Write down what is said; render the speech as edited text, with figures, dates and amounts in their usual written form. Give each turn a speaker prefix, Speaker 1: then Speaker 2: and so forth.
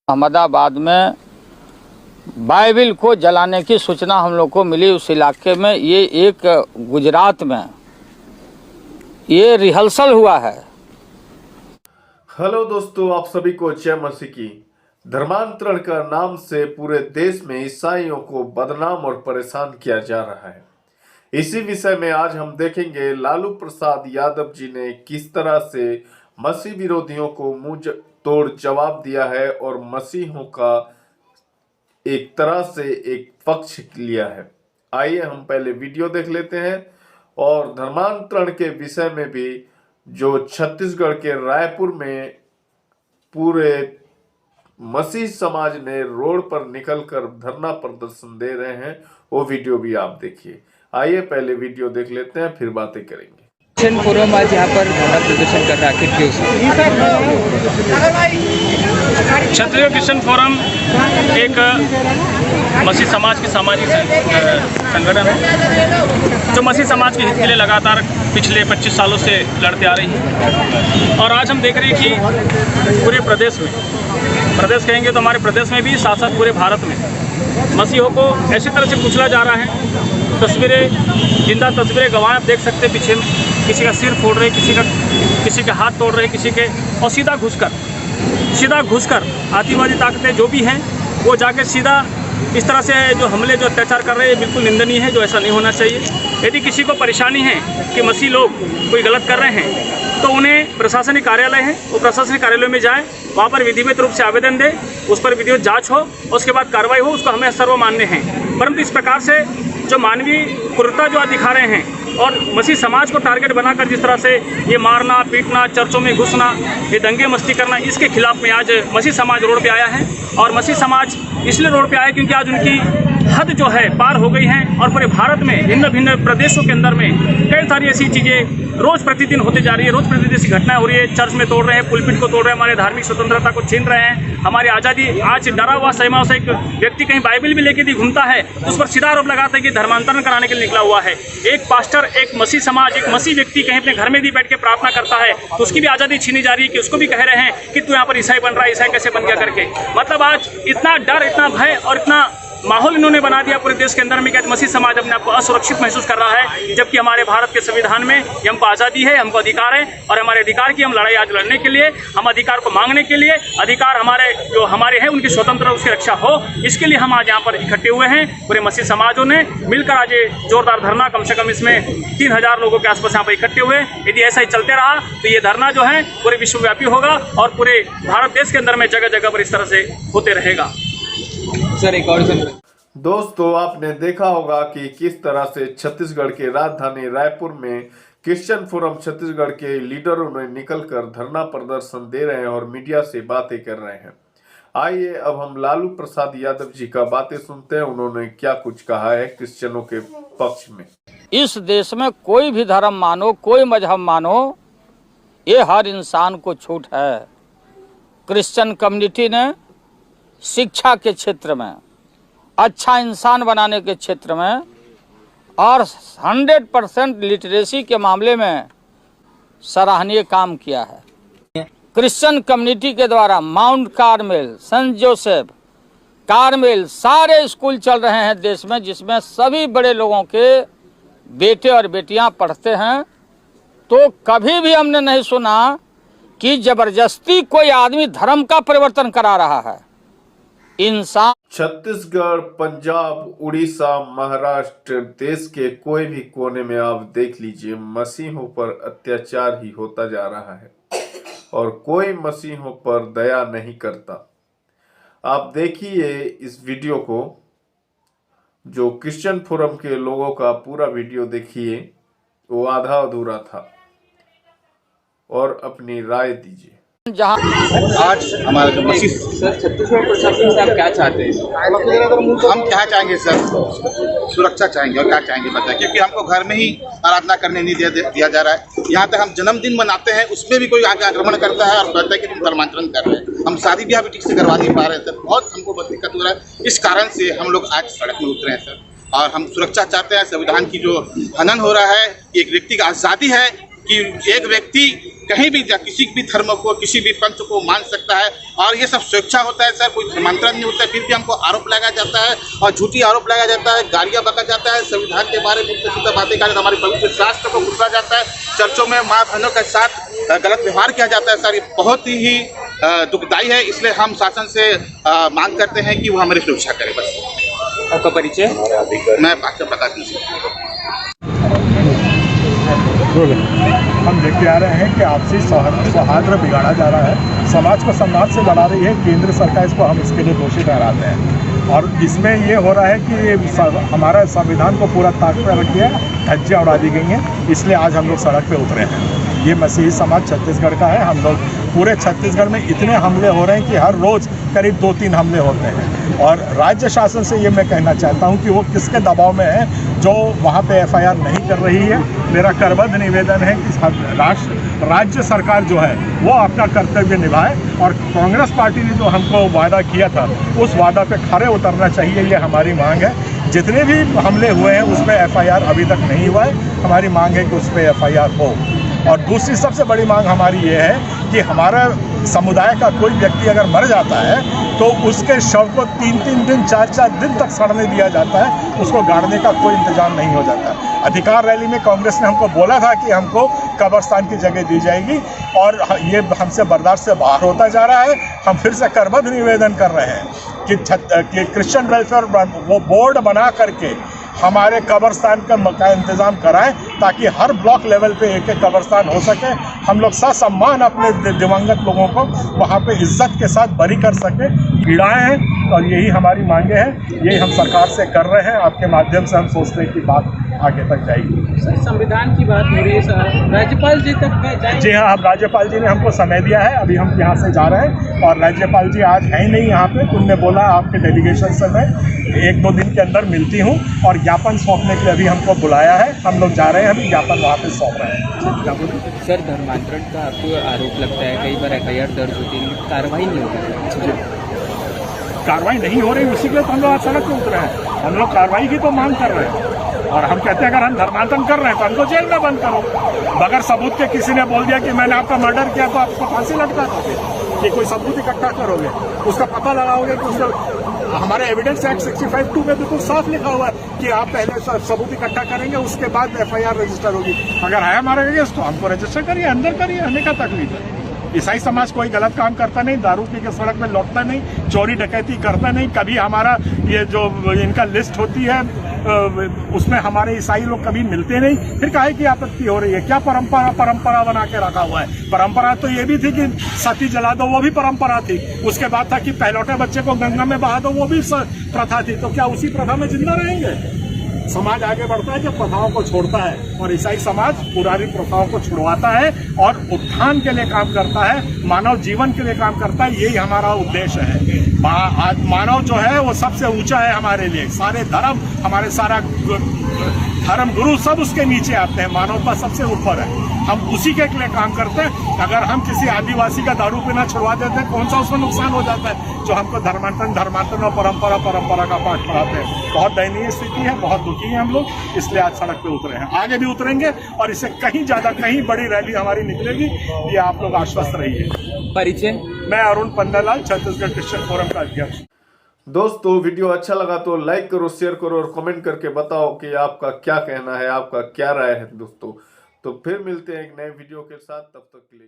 Speaker 1: अहमदाबाद में बाइबिल को जलाने की सूचना हम लोग को मिली उस इलाके में। ये एक गुजरात में ये रिहर्सल हुआ है।
Speaker 2: हेलो दोस्तों, आप सभी को जय मसीह की। धर्मांतरण का नाम से पूरे देश में ईसाइयों को बदनाम और परेशान किया जा रहा है। इसी विषय में आज हम देखेंगे लालू प्रसाद यादव जी ने किस तरह से मसीह विरोधियों को मुंह तोड़ जवाब दिया है और मसीहों का एक तरह से एक पक्ष लिया है। आइए हम पहले वीडियो देख लेते हैं और धर्मांतरण के विषय में भी जो छत्तीसगढ़ के रायपुर में पूरे मसीह समाज ने रोड पर निकलकर धरना प्रदर्शन दे रहे हैं, वो वीडियो भी आप देखिए। आइए पहले वीडियो देख लेते हैं, फिर बातें करेंगे।
Speaker 3: क्रिश्चियन फोरम आज यहाँ पर धरना प्रदर्शन कर रहा है।
Speaker 4: छत्तीसगढ़ क्रिश्चियन फोरम एक मसीह समाज की सामाजिक संगठन है जो मसीह समाज के हित के लिए लगातार पिछले 25 सालों से लड़ते आ रही है। और आज हम देख रहे हैं कि पूरे प्रदेश कहेंगे तो हमारे प्रदेश में भी साथ साथ पूरे भारत में मसीहों को ऐसी तरह से कुचला जा रहा है। जिंदा तस्वीरें गवाह आप देख सकते हैं पीछे में, किसी का सिर फोड़ रहे, किसी के हाथ तोड़ रहे, किसी के, और सीधा घुसकर आतंकवादी ताकतें जो भी हैं वो जाके सीधा इस तरह से जो हमले जो अत्याचार कर रहे हैं बिल्कुल निंदनीय है। जो ऐसा नहीं होना चाहिए। यदि किसी को परेशानी है कि मसीह लोग कोई गलत कर रहे हैं तो उन्हें प्रशासनिक कार्यालय है, वो प्रशासनिक कार्यालय में जाए, वहाँ पर विधिवत रूप से आवेदन दे, उस पर विधिवत जांच हो, उसके बाद कार्रवाई हो, उसको हमें सर्वमान्य है। परंतु इस प्रकार से जो मानवीय क्रूरता जो आज दिखा रहे हैं और मसीह समाज को टारगेट बनाकर जिस तरह से ये मारना पीटना, चर्चों में घुसना, ये दंगे मस्ती करना, इसके खिलाफ में आज मसीह समाज रोड पे आया है। और मसीह समाज इसलिए रोड पे आया क्योंकि आज उनकी हद जो है पार हो गई है और पूरे भारत में भिन्न भिन्न प्रदेशों के अंदर में कई सारी ऐसी चीज़ें रोज प्रतिदिन होते जा रही है। रोज प्रतिदिन ऐसी घटनाएं हो रही है। चर्च में तोड़ रहे हैं, पुलपिट को तोड़ रहे हैं, हमारे धार्मिक स्वतंत्रता को छीन रहे हैं, हमारी आज़ादी। आज डरा हुआ सहमा से एक व्यक्ति कहीं बाइबिल भी लेके घूमता है, उस पर सीधा आरोप लगाता है कि धर्मांतरण कराने के लिए निकला हुआ है। एक पास्टर, एक मसीह समाज, एक मसीह व्यक्ति कहीं अपने घर में भी बैठ के प्रार्थना करता है तो उसकी भी आज़ादी छीनी जा रही है कि उसको भी कह रहे हैं कि तू यहाँ पर ईसाई बन रहा है, ईसाई कैसे बन गया करके। मतलब आज इतना डर, इतना भय और इतना माहौल इन्होंने बना दिया पूरे देश के अंदर में कि मसीह समाज अपने आप को असुरक्षित महसूस कर रहा है। जबकि हमारे भारत के संविधान में हमको आज़ादी है, हमको अधिकार है और हमारे अधिकार की हम लड़ाई आज लड़ने के लिए, हम अधिकार को मांगने के लिए, अधिकार हमारे हैं उनकी स्वतंत्रता उसकी रक्षा हो, इसके लिए हम आज यहाँ पर इकट्ठे हुए हैं। पूरे मसीह समाजों ने मिलकर आज जोरदार धरना, कम से कम इसमें 3000 लोगों के आसपास यहाँ पर इकट्ठे हुए। यदि ऐसा ही चलते रहा तो ये धरना जो है पूरे विश्वव्यापी होगा और पूरे भारत देश के अंदर में जगह जगह पर इस तरह से होते रहेगा।
Speaker 3: सर एक और
Speaker 2: दोस्तों, आपने देखा होगा कि किस तरह से छत्तीसगढ़ के राजधानी रायपुर में क्रिश्चियन फोरम छत्तीसगढ़ के लीडरों ने निकलकर धरना प्रदर्शन दे रहे हैं और मीडिया से बातें कर रहे हैं। आइए अब हम लालू प्रसाद यादव जी का बातें सुनते हैं, उन्होंने क्या कुछ कहा है क्रिश्चियनों के पक्ष में।
Speaker 1: इस देश में कोई भी धर्म मानो, कोई मजहब मानो, ये हर इंसान को छूट है। क्रिश्चियन कम्युनिटी ने शिक्षा के क्षेत्र में, अच्छा इंसान बनाने के क्षेत्र में और 100% लिटरेसी के मामले में सराहनीय काम किया है। क्रिश्चियन कम्युनिटी के द्वारा Mount Carmel, Saint Joseph, Carmel सारे स्कूल चल रहे हैं देश में, जिसमें सभी बड़े लोगों के बेटे और बेटियां पढ़ते हैं। तो कभी भी हमने नहीं सुना कि जबरदस्ती कोई आदमी धर्म का परिवर्तन करा रहा है। इंसान
Speaker 2: छत्तीसगढ़, पंजाब, उड़ीसा, महाराष्ट्र, देश के कोई भी कोने में आप देख लीजिए, मसीहों पर अत्याचार ही होता जा रहा है और कोई मसीहों पर दया नहीं करता। आप देखिए इस वीडियो को, जो क्रिश्चियन फोरम के लोगों का पूरा वीडियो देखिए, वो आधा अधूरा था, और अपनी राय दीजिए।
Speaker 1: जहाँ
Speaker 5: आज हमारा जो मसीह
Speaker 3: सर छत्तीसगढ़ प्रशासन से आप क्या चाहते हैं?
Speaker 5: हम क्या चाहेंगे सर, सुरक्षा चाहेंगे और क्या चाहेंगे बताएं, क्योंकि हमको घर में ही आराधना करने नहीं दिया जा रहा है। यहाँ तक हम जन्मदिन मनाते हैं उसमें भी कोई आगे आक्रमण करता है और कहता है कि तुम धर्मांतरण कर रहे हैं। हम शादी ब्याह भी ठीक से करवा नहीं पा रहे हैं सर, बहुत हमको बहुत दिक्कत हो रहा है। इस कारण से हम लोग आज सड़क में उतरे हैं सर, और हम सुरक्षा चाहते हैं। संविधान की जो हनन हो रहा है, एक व्यक्ति की आज़ादी है कि एक व्यक्ति कहीं भी किसी भी धर्म को, किसी भी पंथ को मान सकता है और ये सब स्वेच्छा होता है सर, कोई धर्मांतरण नहीं होता है। फिर भी हमको आरोप लगाया जाता है और झूठी आरोप लगाया जाता है, गालियाँ बका जाता है, संविधान के बारे में उल्टे-सीधे बातें कर, हमारे पवित्र शास्त्र को भुला जाता है, चर्चों में माँ बहनों के साथ गलत व्यवहार किया जाता है सर। ये बहुत ही दुखदायी है, इसलिए हम शासन से मांग करते हैं कि वो हमारी सुरक्षा करे। बस
Speaker 3: आपका परिचय?
Speaker 5: मैं प्रकाश मिश्रा।
Speaker 6: हम देखते आ रहे हैं कि आपसी सौहार्द बिगाड़ा जा रहा है, समाज को सम्मान से बढ़ा रही है केंद्र सरकार, इसको हम इसके लिए दोषी ठहराते हैं। और इसमें ये हो रहा है कि हमारा संविधान को पूरा ताक पर रख दिया, धज्जियाँ उड़ा दी गई हैं, इसलिए आज हम लोग सड़क पे उतरे हैं। ये मसीही समाज छत्तीसगढ़ का है। हम लोग पूरे छत्तीसगढ़ में इतने हमले हो रहे हैं कि हर रोज़ करीब 2-3 हमले होते हैं। और राज्य शासन से ये मैं कहना चाहता हूँ कि वो किसके दबाव में है जो वहाँ पे FIR नहीं कर रही है। मेरा करबद्ध निवेदन है कि राज्य सरकार जो है वो अपना कर्तव्य निभाए और कांग्रेस पार्टी ने जो हमको वादा किया था उस वादा पे खरे उतरना चाहिए, ये हमारी मांग है। जितने भी हमले हुए हैं उसमें FIR अभी तक नहीं हुआ है, हमारी मांग है कि उस पर FIR हो। और दूसरी सबसे बड़ी मांग हमारी ये है कि हमारा समुदाय का कोई व्यक्ति अगर मर जाता है तो उसके शव को 3-3 दिन 4-4 दिन तक सड़ने दिया जाता है, उसको गाड़ने का कोई इंतजाम नहीं हो जाता। अधिकार रैली में कांग्रेस ने हमको बोला था कि हमको कब्रिस्तान की जगह दी जाएगी और ये हमसे बर्दाश्त से बाहर होता जा रहा है। हम फिर से करबद्ध निवेदन कर रहे हैं कि क्रिश्चियन वेलफेयर वो बोर्ड बना करके हमारे कब्रिस्तान का इंतज़ाम कराएं ताकि हर ब्लॉक लेवल पे एक एक कब्रिस्तान हो सके। हम लोग ससम्मान अपने दिवंगत लोगों को वहाँ पे इज्जत के साथ बरी कर सकें। पीड़ाएँ हैं और यही हमारी मांगे हैं, यही हम सरकार से कर रहे हैं। आपके माध्यम से हम सोचते हैं कि बात आगे तक जाएगी।
Speaker 3: सर, संविधान की बात हो रही है सर, राज्यपाल जी तक जाएंगे?
Speaker 6: जी हाँ, अब राज्यपाल जी ने हमको समय दिया है, अभी हम यहाँ से जा रहे हैं और राज्यपाल जी आज है ही नहीं यहाँ पे। तुमने बोला आपके डेलीगेशन से मैं 1-2 दिन के अंदर मिलती हूँ और ज्ञापन सौंपने के लिए अभी हमको बुलाया है। हम लोग जा रहे हैं, अभी ज्ञापन वहाँ पे सौंप रहे हैं।
Speaker 3: सर, धर्मांतरण का आपको आरोप लगता है, कई बार FIR दर्ज होती है, कार्रवाई नहीं होती?
Speaker 6: कार्रवाई नहीं हो रही, उसी के लिए तो हम लोग आज सड़क पे उतरे हैं। हम लोग कार्रवाई की तो मांग कर रहे हैं और हम कहते हैं अगर हम धर्मांतरण कर रहे हैं तो हमको जेल में बंद करो। बगैर सबूत के किसी ने बोल दिया कि मैंने आपका मर्डर किया तो आपको फांसी लटका दोगे कि कोई सबूत इकट्ठा करोगे, उसका पता लगाओगे कि उसका हमारे एविडेंस एक्ट 65(2) में बिल्कुल साफ लिखा हुआ है कि आप पहले सबूत इकट्ठा करेंगे उसके बाद FIR रजिस्टर होगी। अगर है हमारे केस तो हमको रजिस्टर करिए, अंदर करिए, हमें क्या तकलीफ है। ईसाई समाज कोई गलत काम करता नहीं, दारू पी के सड़क में लौटता नहीं, चोरी डकैती करता नहीं। कभी हमारा ये जो इनका लिस्ट होती है उसमें हमारे ईसाई लोग कभी मिलते नहीं। फिर काहे की आपत्ति हो रही है? क्या परंपरा बना के रखा हुआ है? परंपरा तो ये भी थी कि सती जला दो, वो भी परंपरा थी। उसके बाद था कि पहलौठे बच्चे को गंगा में बहा दो, वो भी प्रथा थी। तो क्या उसी प्रथा में जिंदा रहेंगे? समाज आगे बढ़ता है जब प्रथाओं को छोड़ता है और ईसाई समाज पुरानी प्रथाओं को छुड़वाता है और उत्थान के लिए काम करता है, मानव जीवन के लिए काम करता है। यही हमारा उद्देश्य है। मानव जो है वो सबसे ऊंचा है हमारे लिए। सारे धर्म, हमारे सारा धर्म गुरु सब उसके नीचे आते हैं, मानवता सबसे ऊपर है। हम उसी के लिए काम करते हैं। अगर हम किसी आदिवासी का दारू पीना छुड़वा देते हैं, कौन सा उसमें नुकसान हो जाता है? जो हमको धर्मांतरण और परंपरा का पाठ पढ़ाते हैं। बहुत दयनीय स्थिति है, बहुत दुखी है हम लोग, इसलिए आज सड़क पे उतरे हैं। आगे भी उतरेंगे और इससे कहीं ज्यादा, कहीं बड़ी रैली हमारी निकलेगी, ये आप लोग आश्वस्त रहिए।
Speaker 3: परिचय?
Speaker 6: मैं अरुण पंडालाल, छत्तीसगढ़ क्रिश्चियन फोरम का अध्यक्ष।
Speaker 2: दोस्तों वीडियो अच्छा लगा तो लाइक करो, शेयर करो और कमेंट करके बताओ कि आपका क्या कहना है, आपका क्या राय है दोस्तों। तो फिर मिलते हैं एक नए वीडियो के साथ, तब तक के लिए।